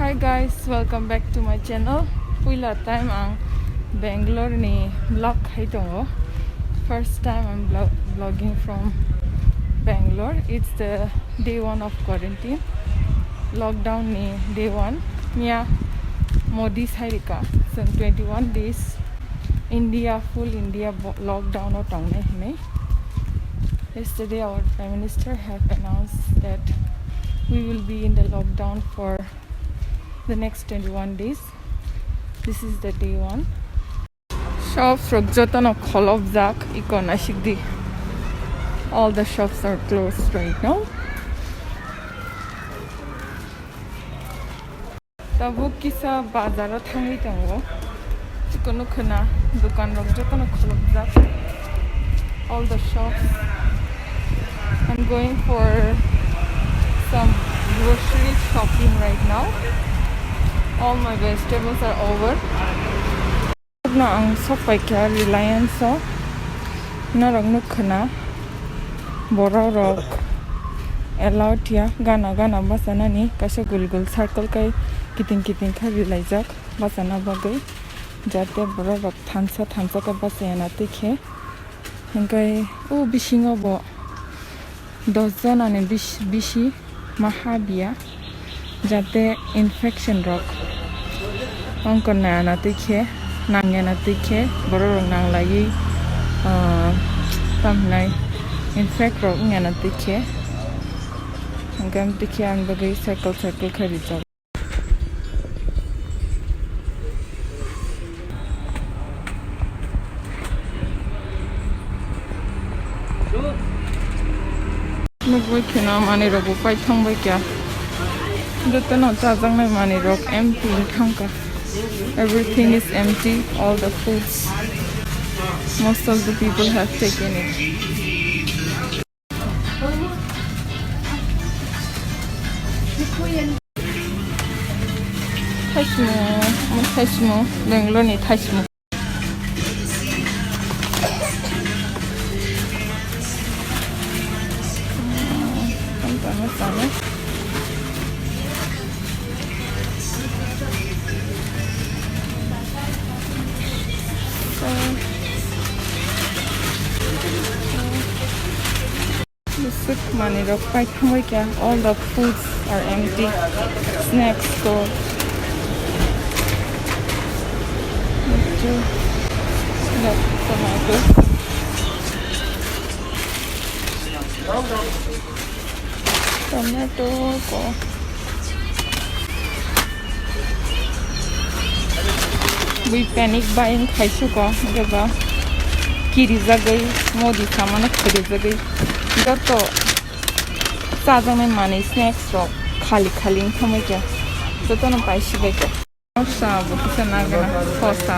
Hi guys, welcome back to my channel. Puila time ang Bangalore ni vlog hai tongo. First time I'm vlogging from Bangalore. It's the day 1 of quarantine. Lockdown ni day 1. Nia Modi sairika. So 21 days full India lockdown or tongue me. Yesterday our Prime Minister have announced that we will be in the lockdown for the next 21 days. This is the day 1. Shops rokjotano kholob jak ikona shikdi. All the shops are closed right now. Tabu kisa bazaro thangi tango. Ikono khana dukan rokjotano kholob jak. All the shops. I'm going for some grocery shopping right now. All my vegetables are over. Na ang sopai kya Reliance na rong nukhana bora rok allowed ya gana basana ni kasa gul circle kai kiting kha relaijak basana bagai jate bora rok thansa ka basena tikhe hinkai o bisingo bo 10 jon ani bishi mahabia jate infection rok ongkona na tikhe nangyana tikhe bororong nang lagi tamnai infect rok ngana tikhe hangam tikhe ang bagai cycle khari jab nagwai khena mani rok pai thangbai kya jotano chajang nai mani rok empty thangka. Everything is empty, all the foods. Most of the people have taken it. Thashmo, Bangalore ni thashmo. Money rok pai thambai kya all the foods are empty. Snacks store tomato ko we panic buying khaisu ko jaba kiri jagai modi saman khiri jagai gato chajang nai mani snacks rok khali thamai kya jotono paisi bai kya sa bu kisa nagana khosa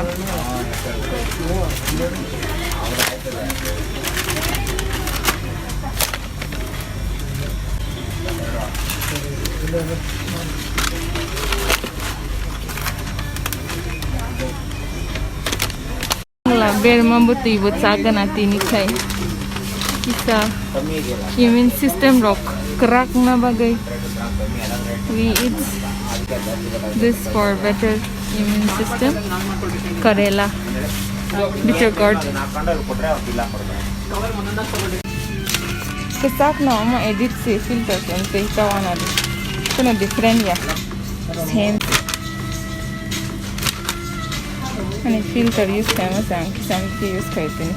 la berma buti bu chagana tini khai kisa immune system rok crack na bagai we eat this for better immune system karela bitter gourd kesak na ma edit se filter kan te tawana kuna different ya same ani filter use kama sang kisam ki use kaite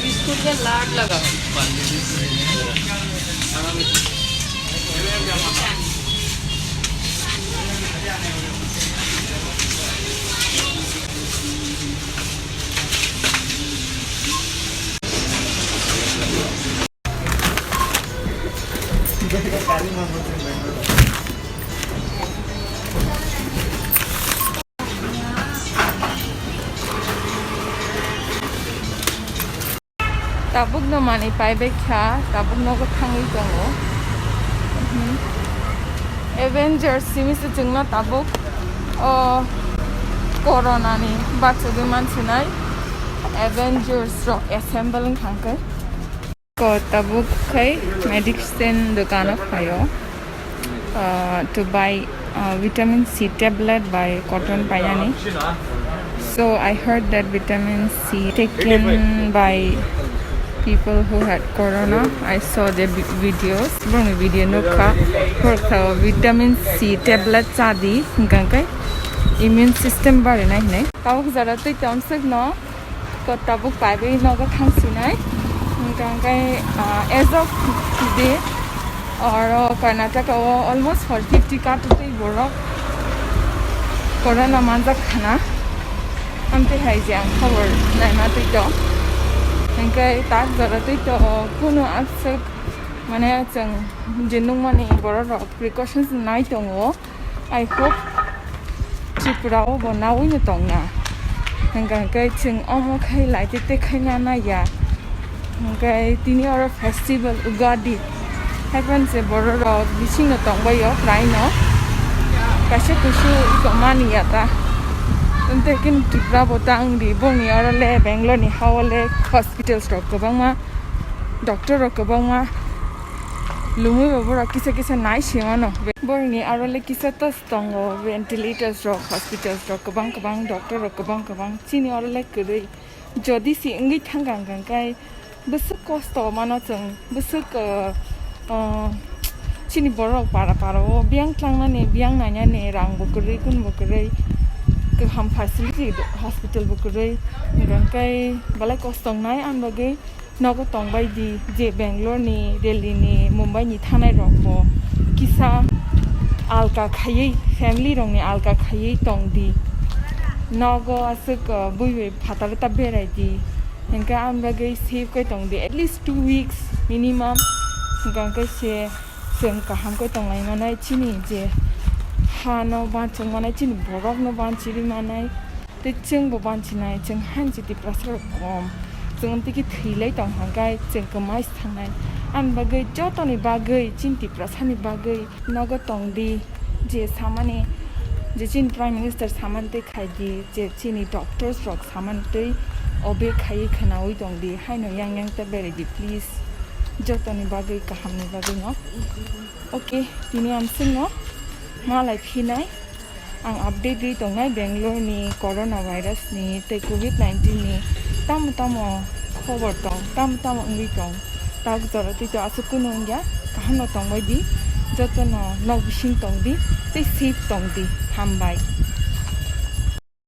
biscuit का लाड लगा tabuk no mani pai be kha tabuk no ko thangi tongo Avengers simis jungna tabuk corona ni bachugi mansinai Avengers rock assembling thangkai ko tabuk khai medicine dukan khayo to buy vitamin C tablet by cotton payani. So I heard that vitamin C taken by people who had corona. I saw the videos. Bang video no ka for vitamin C tablet chadi gangkai immune system bare nai nai. Tabuk zara tui tomsik no ko tabuk pai be no ka thangsi nai gangkai as of today or Karnataka almost for 50 ka to borok corona manjak khana amte hai jang khabar nai ma tui to engkai tak jara tui to kuno aksek mane chang jinung mani borok precautions nai tongo I hope Tripura o bonawi ni tongna engkai ching omo khai lai te khai na ya engkai tini or festival ugadi happens a borok bising no tongba yo try no kashe kushu komani yata unte kin Tripura botang di boni or le Bangalore ni hawale hospitals rok kobangma doctor rok kobangma lumu bora kisa nai shimano borni or le kisa tos tongo ventilators rok hospitals rok kobang doctor rok kobang chini or le kuri jodi si ngi thangang kai besuk kosto mano chung besuk chini borok para biang tlangna ne biang nanya ne rang bukuri kun bukuri ke ham facility hospital bukuri gangkai balai kostong nai an bagai nogo tongbai di je Bangalore ni Delhi ni Mumbai ni thanai rokbo kisa alka khayei family rong ni alka khayei tong di nogo asuk buiwe phatar ta berai di engka an bagai save kai tong di at least 2 weeks minimum gangkai se seng kaham ko tonglai manai chini je hano ban chung manai chini borok no ban chiri manai te cheng bo ban chinai cheng han chi Tiprasa kom chung ti ki thilai tong hangai cheng kamai thangnai an bagai joto ni bagai chin Tiprasa ni bagai nogo tongdi je samane je chin prime minister samante khai di je chini doctors rok samante obe khai khanawi tongdi haino yang ta bere di please jotoni bagai kahamni bagai no okay tini amsing no malai phinai ang update ri tongnai Bangalore ni coronavirus ni te COVID-19 ni tam khobor tong tam ngi tong tak jara ti to asukunu ngya kahano tongbai di jotono no bising tong di te safe tong di hambai